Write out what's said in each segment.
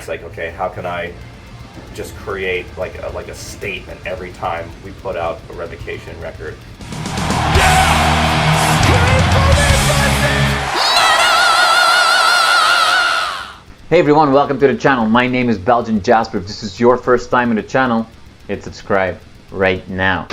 it's like, okay, how can I just create like a statement every time we put out a Revocation record? Hey everyone, welcome to the channel. My name is Belgian Jasper. If this is your first time in the channel, hit subscribe right now.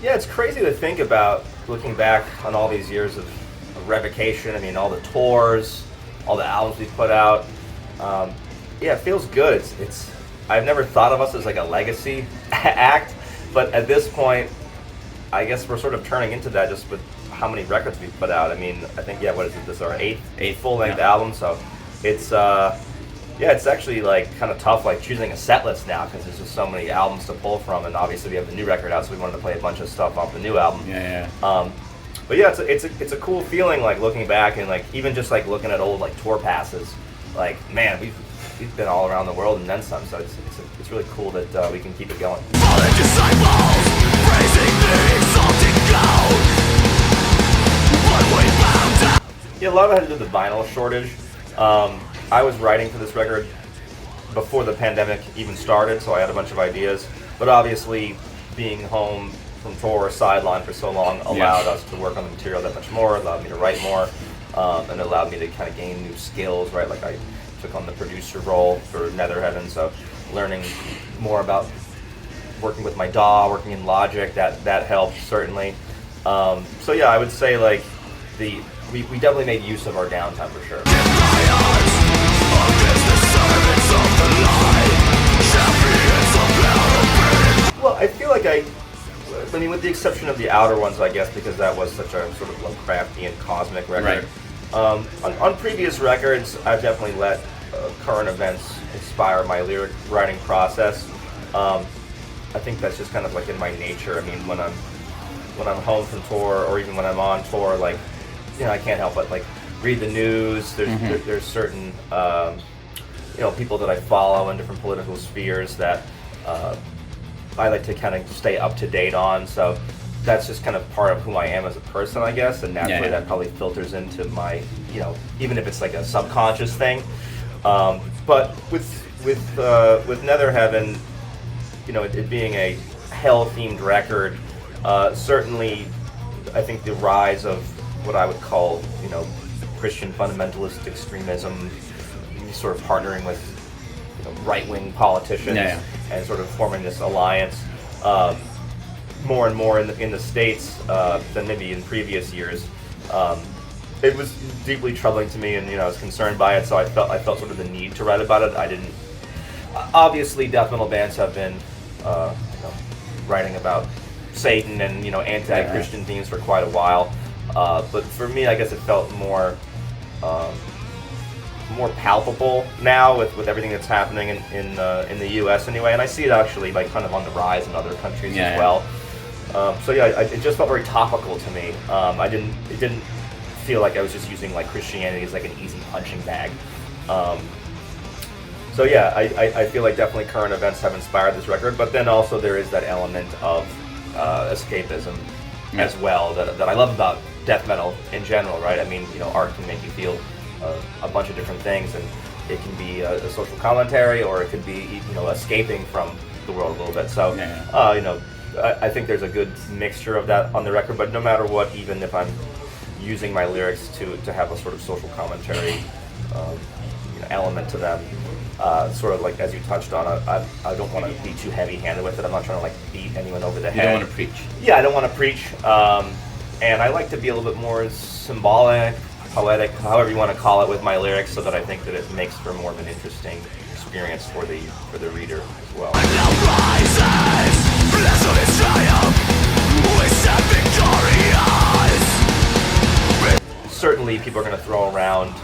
Yeah, it's crazy to think about looking back on all these years of Revocation. I mean, all the tours, all the albums we've put out. Yeah, it feels good. I've never thought of us as like a legacy act, but at this point, I guess we're sort of turning into that just with how many records we've put out. I mean, I think, yeah, what is it? This is our eighth full-length album, so it's yeah, it's actually like kind of tough, like choosing a set list now because there's just so many albums to pull from, and obviously we have the new record out, so we wanted to play a bunch of stuff off the new album. But yeah, it's a cool feeling, like looking back and like even just like looking at old like tour passes. Like, man, we've been all around the world and then some, so it's really cool that we can keep it going. Yeah, a lot of it had to do with the vinyl shortage. I was writing for this record before the pandemic even started, so I had a bunch of ideas. But obviously, being home from tour, sideline for so long allowed us to work on the material that much more, allowed me to write more, and allowed me to kind of gain new skills, right? Like I took on the producer role for Netherheaven, so learning more about working with my DAW, working in Logic, that helped certainly. So yeah, I would say like we definitely made use of our downtime for sure. Well, I feel like I mean, with the exception of the outer ones, I guess, because that was such a sort of Lovecraftian cosmic record. Right. On previous records, I've definitely let current events inspire my lyric writing process. I think that's just kind of like in my nature. I mean, when I'm home from tour, or even when I'm on tour, like, you know, I can't help but like read the news. There's certain people that I follow in different political spheres that I like to kind of stay up to date on. So that's just kind of part of who I am as a person, I guess, and naturally that probably filters into my, even if it's like a subconscious thing. But with Netherheaven, it being a hell-themed record, certainly I think the rise of what I would call, Christian fundamentalist extremism, sort of partnering with right-wing politicians and sort of forming this alliance more and more in the States than maybe in previous years. It was deeply troubling to me, and I was concerned by it, so I felt sort of the need to write about it. I didn't. Obviously, death metal bands have been writing about Satan and anti-Christian themes for quite a while, but for me, I guess it felt more palpable now with everything that's happening in the U.S. anyway, and I see it actually like kind of on the rise in other countries as well. So yeah, it just felt very topical to me. It didn't feel like I was just using like Christianity as like an easy punching bag. So yeah, I feel like definitely current events have inspired this record, but then also there is that element of escapism as well that I love about death metal in general, right? I mean, art can make you feel a bunch of different things, and it can be a social commentary, or it could be escaping from the world a little bit. So I think there's a good mixture of that on the record. But no matter what, even if I'm using my lyrics to have a sort of social commentary element to them, sort of like as you touched on, I don't want to be too heavy-handed with it. I'm not trying to like beat anyone over the head. You don't want to preach. Yeah, I don't want to preach, and I like to be a little bit more symbolic, poetic, however you want to call it, with my lyrics, so that I think that it makes for more of an interesting experience for the reader as well. Certainly, people are going to throw around.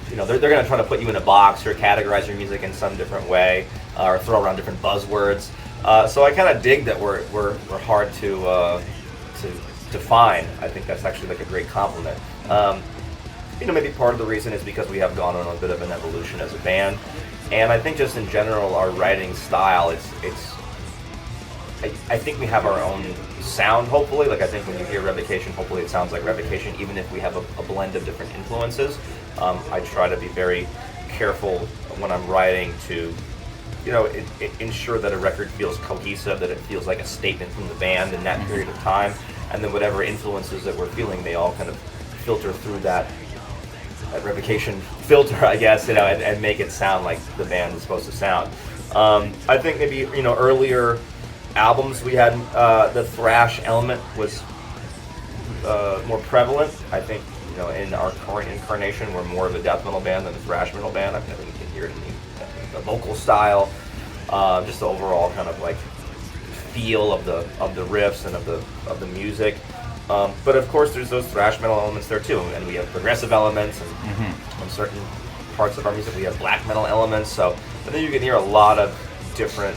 They're going to try to put you in a box or categorize your music in some different way, or throw around different buzzwords. So I kind of dig that we're hard to define. I think that's actually like a great compliment. Maybe part of the reason is because we have gone on a bit of an evolution as a band, and I think just in general our writing style, I think we have our own sound, hopefully. Like, I think when you hear Revocation, hopefully it sounds like Revocation, even if we have a blend of different influences. I try to be very careful when I'm writing to, ensure that a record feels cohesive, that it feels like a statement from the band in that period of time, and then whatever influences that we're feeling, they all kind of filter through that Revocation filter, I guess, and make it sound like the band is supposed to sound. I think maybe, earlier albums we had, the thrash element was more prevalent. I think, in our current incarnation, we're more of a death metal band than a thrash metal band. I think you can hear it in the vocal style, just the overall kind of like feel of the riffs and of the music. But of course, there's those thrash metal elements there too, and we have progressive elements, and on certain parts of our music we have black metal elements. So I think you can hear a lot of different,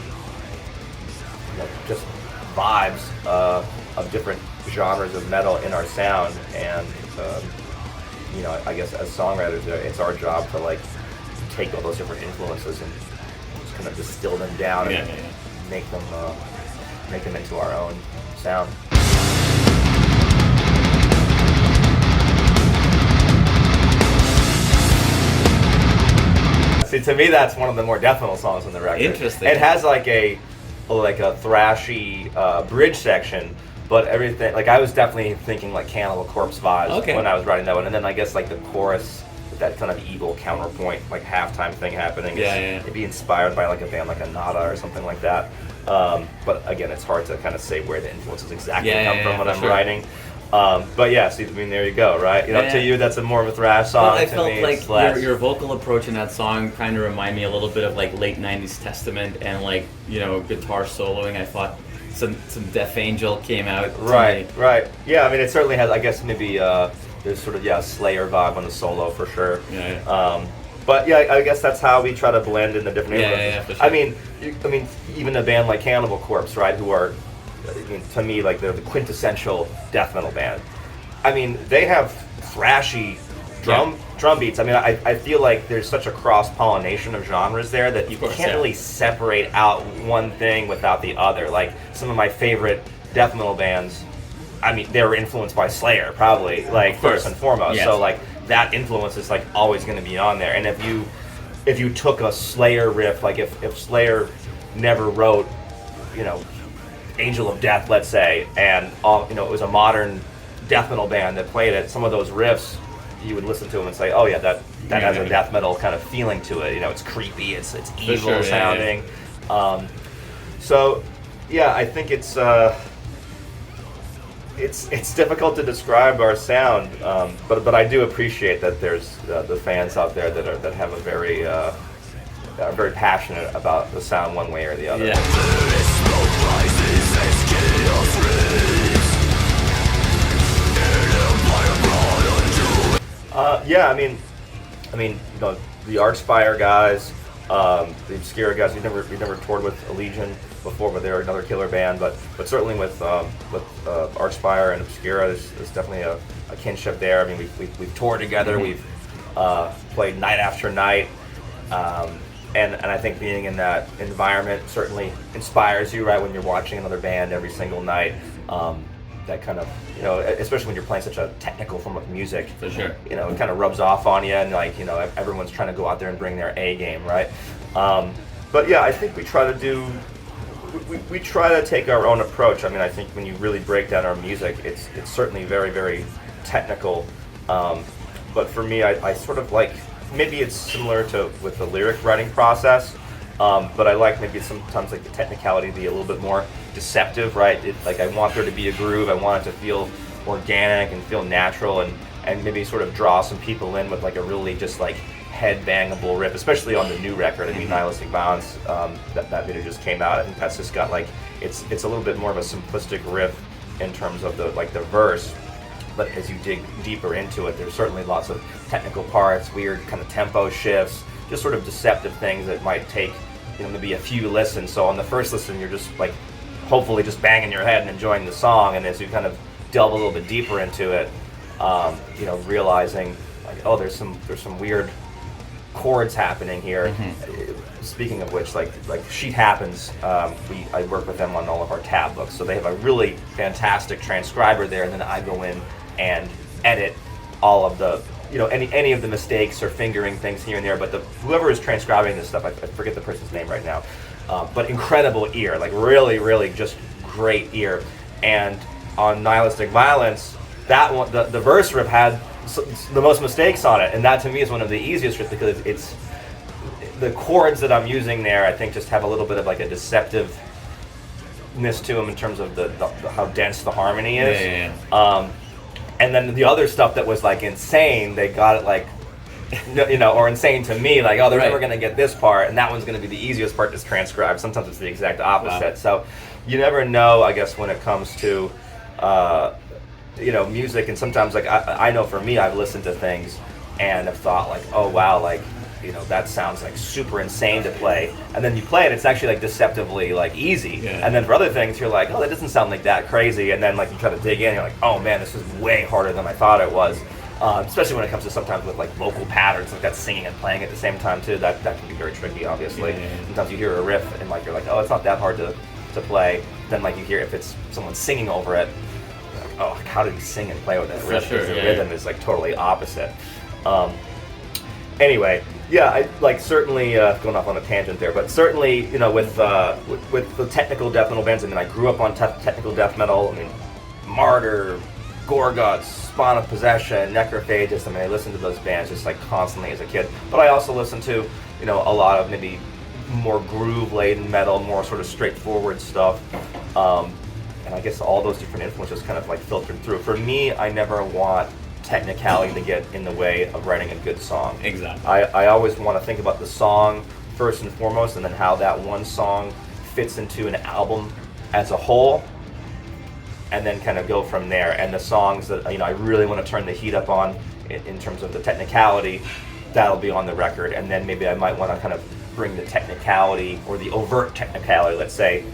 just vibes of different genres of metal in our sound, and I guess as songwriters, it's our job to like take all those different influences and just kind of distill them down and make them into our own sound. See, to me, that's one of the more death metal songs on the record. Interesting. It has like a thrashy bridge section, but everything, like, I was definitely thinking like Cannibal Corpse vibes when I was writing that one, and then I guess like the chorus with that kind of evil counterpoint, like halftime thing happening. Maybe inspired by like a band like Anata or something like that. But again, it's hard to kind of say where the influences exactly come from when I'm writing. But yeah, see, I mean, there you go, right? To you, that's more of a thrash song. Well, I felt like your vocal approach in that song kind of reminded me a little bit of like late '90s Testament and like guitar soloing. I thought some Death Angel came out. Right. Yeah, I mean, it certainly has. I guess maybe there's sort of Slayer vibe on the solo for sure. But yeah, I guess that's how we try to blend in the different influences. For sure. I mean, even a band like Cannibal Corpse, right? Who are, to me, like they're the quintessential death metal band. I mean, they have thrashy drum beats. I mean, I feel like there's such a cross-pollination of genres there that you can't really separate out one thing without the other. Like some of my favorite death metal bands, I mean, they were influenced by Slayer, probably, like first and foremost. So like that influence is like always going to be on there. And if you took a Slayer riff, like if Slayer never wrote, Angel of Death, let's say, and it was a modern death metal band that played it, some of those riffs you would listen to them and say, oh yeah, that has a death metal kind of feeling to it. It's creepy, it's evil sounding. So yeah, I think it's difficult to describe our sound, but I do appreciate that there's the fans out there that have a very are very passionate about the sound one way or the other. I mean, the Archspire guys, the Obscura guys. We never toured with Allegiant before, but they're another killer band. But certainly with Archspire and Obscura, there's definitely a kinship there. I mean, we've toured together. We've played night after night. And I think being in that environment certainly inspires you, right? When you're watching another band every single night, that kind of, especially when you're playing such a technical form of music, for sure, it kind of rubs off on you, and like, everyone's trying to go out there and bring their A game, right? But yeah, I think we try to take our own approach. I mean, I think when you really break down our music, it's certainly very, very technical. But for me, I sort of like, maybe it's similar to with the lyric writing process, but I like maybe sometimes like the technicality to be a little bit more deceptive, right? Like I want there to be a groove, I want it to feel organic and feel natural, and maybe sort of draw some people in with like a really just like head-bangable riff, especially on the new record. I mean, Nihilistic Violence, that video just came out, and that's just got like, it's a little bit more of a simplistic riff in terms of the verse. But as you dig deeper into it, there's certainly lots of technical parts, weird kind of tempo shifts, just sort of deceptive things that might take, maybe a few listens. So on the first listen, you're just like, hopefully just banging your head and enjoying the song. And as you kind of delve a little bit deeper into it, realizing like, oh, there's some weird chords happening here. Speaking of which, like Sheet Happens, I work with them on all of our tab books, so they have a really fantastic transcriber there, and then I go in and edit all of the, any of the mistakes or fingering things here and there. But whoever is transcribing this stuff, I forget the person's name right now, but incredible ear, like really, really just great ear. And on Nihilistic Violence, that one, the verse riff had the most mistakes on it, and that to me is one of the easiest riffs because it's the chords that I'm using there, I think, just have a little bit of like a deceptiveness to them in terms of the how dense the harmony is. And then the other stuff that was like insane, they got it like, or insane to me, like, oh, they're never going to get this part, and that one's going to be the easiest part to transcribe. Sometimes it's the exact opposite. Wow. So you never know, I guess, when it comes to music. And sometimes, like, I know for me, I've listened to things and have thought like, oh wow, like, that sounds like super insane to play, and then you play it, it's actually like deceptively like easy. And then for other things, you're like, oh, that doesn't sound like that crazy, and then like you try to dig in, you're like, oh man, this is way harder than I thought it was. Especially when it comes to sometimes with like vocal patterns, like that singing and playing at the same time too. That can be very tricky, obviously. Sometimes you hear a riff and like you're like, oh, it's not that hard to play. Then like you hear if it's someone singing over it, you're like, oh, how did he sing and play with that riff? Because the rhythm is like totally opposite. Anyway, yeah, I like certainly going off on a tangent there, but certainly with the technical death metal bands. I mean, I grew up on technical death metal. I mean, Martyr, Gorguts, Spawn of Possession, Necrophagus. I mean, I listened to those bands just like constantly as a kid. But I also listened to a lot of maybe more groove-laden metal, more sort of straightforward stuff. And I guess all those different influences kind of like filtered through. For me, I never want technicality to get in the way of writing a good song. Exactly. I always want to think about the song first and foremost, and then how that one song fits into an album as a whole, and then kind of go from there. And the songs that I really want to turn the heat up on in terms of the technicality, that'll be on the record. And then maybe I might want to kind of bring the technicality, or the overt technicality, let's say,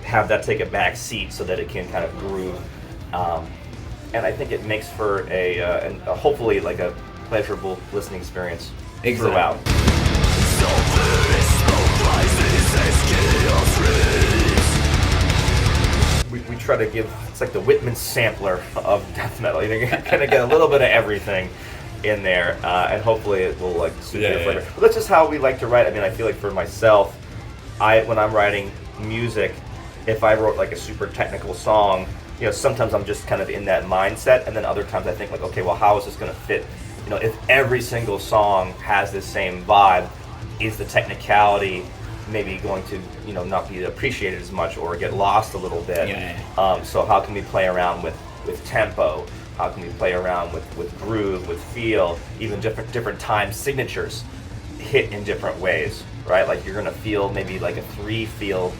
have that take a back seat so that it can kind of groove. And I think it makes for a hopefully like a pleasurable listening experience throughout. We try to give, it's like the Whitman sampler of death metal. You're gonna get a little bit of everything in there, and hopefully it will like suit your flavor. But that's just how we like to write. I mean, I feel like for myself, when I'm writing music, if I wrote like a super technical song, sometimes I'm just kind of in that mindset, and then other times I think like, okay, well, how is this going to fit? If every single song has this same vibe, is the technicality maybe going to, not be appreciated as much or get lost a little bit? So how can we play around with tempo? How can we play around with groove, with feel, even different time signatures hit in different ways, right? Like you're going to feel maybe like a 3 feel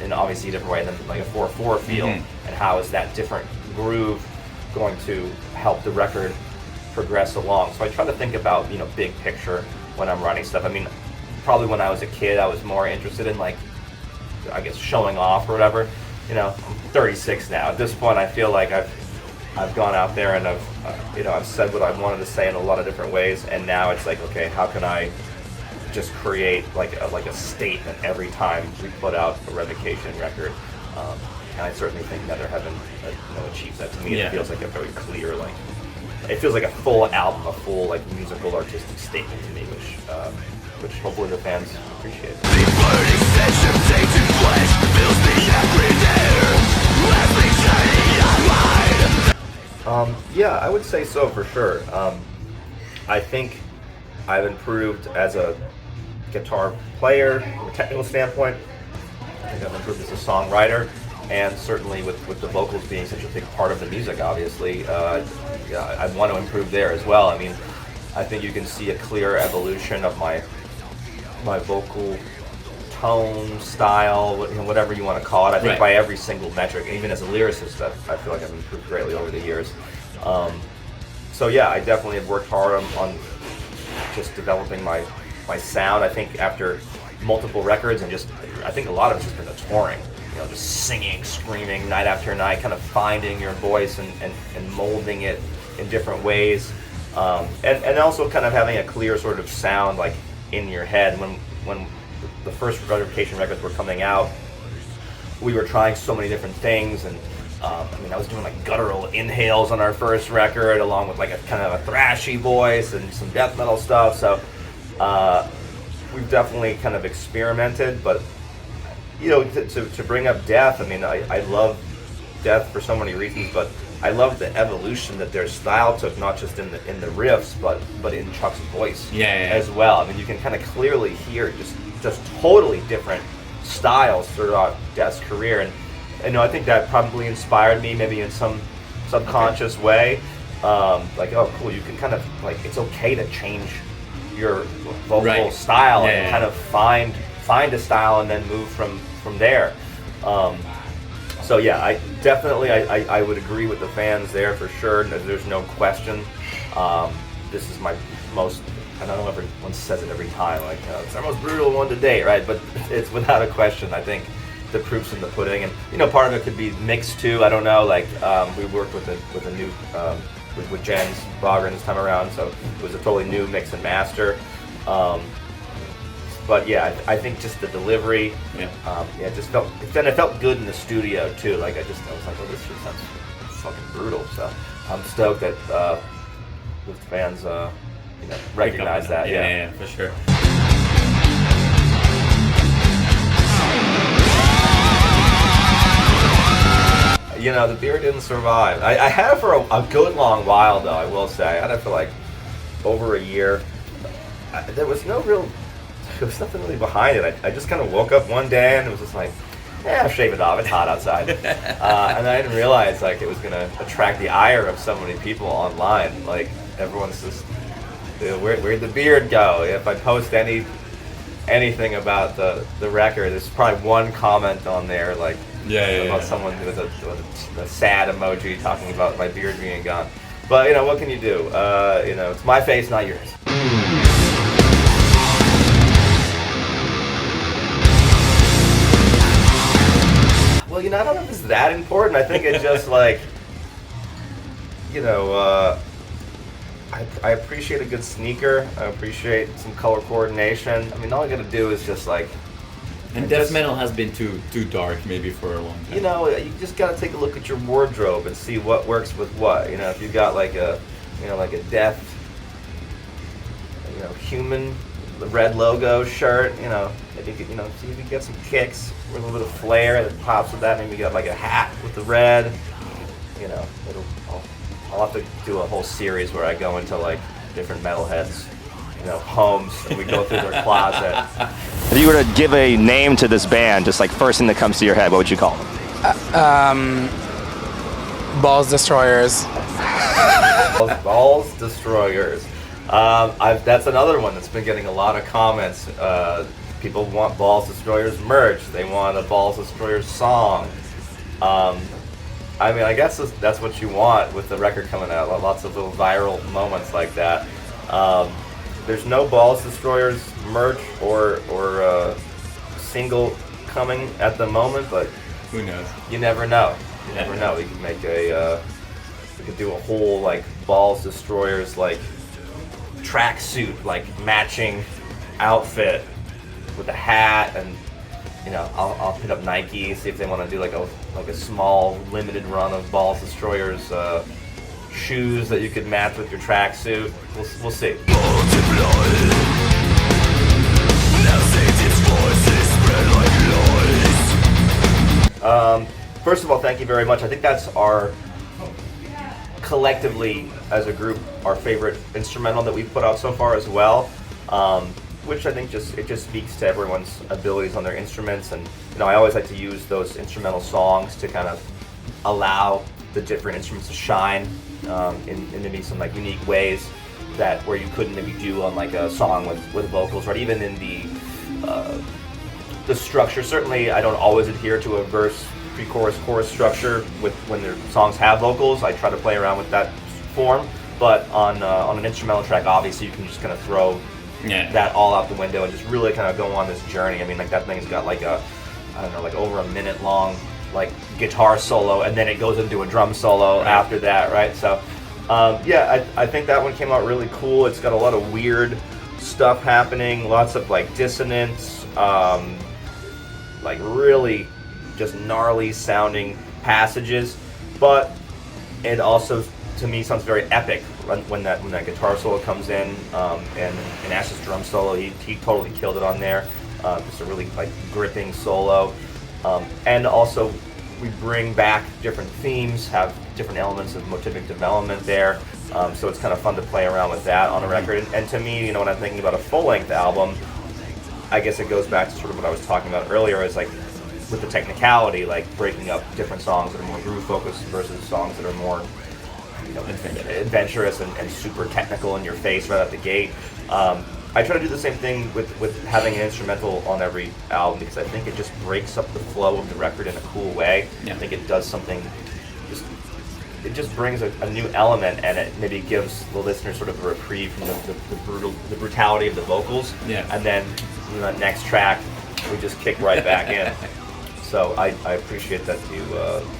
in obviously a different way than like a 4/4 feel, and how is that different groove going to help the record progress along? So I try to think about big picture when I'm writing stuff. I mean, probably when I was a kid, I was more interested in like, I guess, showing off or whatever. I'm 36 now. At this point, I feel like I've gone out there and I've said what I wanted to say in a lot of different ways, and now it's like, okay, how can I just create like a statement every time we put out a Revocation record? And I certainly think Netherheaven achieves that. To me, it feels like a very clear, like, it feels like a full album, a full like musical artistic statement to me, which hopefully the fans appreciate. Yeah, I would say so for sure. I think I've improved as a guitar player from a technical standpoint. I think I've improved as a songwriter, and certainly with the vocals being such a big part of the music, obviously, I want to improve there as well. I mean, I think you can see a clear evolution of my vocal tone, style, whatever you want to call it. I think by every single metric, even as a lyricist, I feel like I've improved greatly over the years. So yeah, I definitely have worked hard on just developing my sound. I think after multiple records, and I think a lot of it's just been the touring, just singing, screaming night after night, kind of finding your voice and molding it in different ways. And also kind of having a clear sort of sound like in your head. When the first Revocation records were coming out, we were trying so many different things, and I mean, I was doing like guttural inhales on our first record, along with like a kind of a thrashy voice and some death metal stuff. So we've definitely kind of experimented, but you know, to bring up Death, I mean, I love Death for so many reasons, but I love the evolution that their style took, not just in the riffs, but in Chuck's voice as well. I mean, you can kind of clearly hear just totally different styles throughout Death's career, and you know, I think that probably inspired me, maybe in some subconscious way. Like, oh, cool, you can kind of like, it's okay to change your vocal style and kind of find a style and then move from there. So yeah, I definitely I would agree with the fans there for sure. There's no question. This is my most, I don't know if everyone says it every time, like it's our most brutal one to date, right? But it's without a question, I think the proof's in the pudding. And you know, part of it could be mixed too. I don't know. Like we worked with a new with Jens Bogren this time around, so it was a totally new mix and master. But yeah, I think just the delivery, it just felt. Then it felt good in the studio too. Like I was like, oh, this shit sounds fucking brutal. So I'm stoked that the fans, recognize that. Yeah, for sure. You know, the beer didn't survive. I had it for a good long while, though. I will say, I had it for like over a year. There was nothing really behind it. I just kind of woke up one day and it was just like, I'll shave it off. It's hot outside. And I didn't realize like it was gonna attract the ire of so many people online. Like everyone's just, where'd the beard go? If I post anything about the record, there's probably one comment on there like about someone with a sad emoji talking about my beard being gone. But you know, what can you do? It's my face, not yours. Well, I don't know if it's that important. I think it's just like, I appreciate a good sneaker. I appreciate some color coordination. I mean, all I gotta do is just like. And death metal has been too dark maybe for a long time. You just gotta take a look at your wardrobe and see what works with what. If you got like a death, human, the red logo shirt, maybe see if you get some kicks with a little bit of flair that pops with that. Maybe you got like a hat with the red. I'll have to do a whole series where I go into like different metalheads, homes, and we go through their closet. If you were to give a name to this band, just like first thing that comes to your head, what would you call them? Balls Destroyers. Balls Destroyers. That's another one that's been getting a lot of comments. People want Balls Destroyers merch. They want a Balls Destroyers song. I guess that's what you want with the record coming out. Lots of little viral moments like that. There's no Balls Destroyers merch or single coming at the moment, but who knows? You never know. You never know. We could make we could do a whole like Balls Destroyers like tracksuit like matching outfit with a hat, and I'll hit up Nike, see if they want to do like a small limited run of Balls Destroyers shoes that you could match with your tracksuit. We'll see. First of all, thank you very much. I think that's our, collectively as a group, our favorite instrumental that we've put out so far as well. Which I think just speaks to everyone's abilities on their instruments, and I always like to use those instrumental songs to kind of allow the different instruments to shine in maybe some like unique ways where you couldn't maybe do on like a song with vocals, right? Even in the structure. Certainly, I don't always adhere to a verse, pre-chorus, chorus structure when their songs have vocals. I try to play around with that form, but on an instrumental track, obviously you can just kind of throw that all out the window and just really kind of go on this journey. I mean, like that thing's got like over a minute long like guitar solo, and then it goes into a drum solo after that, right? So Yeah, I think that one came out really cool. It's got a lot of weird stuff happening, lots of like dissonance, like really just gnarly sounding passages, but it also to me sounds very epic when that guitar solo comes in, and Ash's drum solo, he totally killed it on there. Just a really like gripping solo, and also we bring back different themes, have different elements of motivic development there, so it's kind of fun to play around with that on a record. And to me, when I'm thinking about a full-length album, I guess it goes back to sort of what I was talking about earlier, is like with the technicality, like breaking up different songs that are more groove focused versus songs that are more adventurous and super technical in your face right out the gate. I try to do the same thing with having an instrumental on every album, because I think it just breaks up the flow of the record in a cool way. I think it does something, it just brings a new element, and it maybe gives the listener sort of a reprieve from the brutality of the vocals. And then the next track, we just kick right back in. So I appreciate that you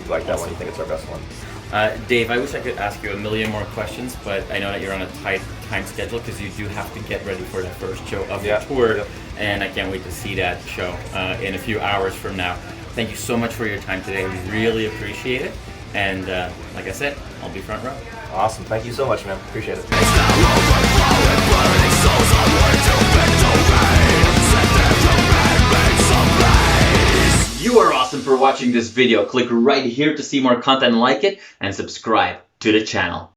like that one. You think it's our best one. Dave, I wish I could ask you a million more questions, but I know that you're on a tight time schedule because you do have to get ready for the first show of your tour, and I can't wait to see that show in a few hours from now. Thank you so much for your time today. We really appreciate it, and like I said, I'll be front row. Awesome. Thank you so much, man. Appreciate it. You are awesome for watching this video. Click right here to see more content like it and subscribe to the channel.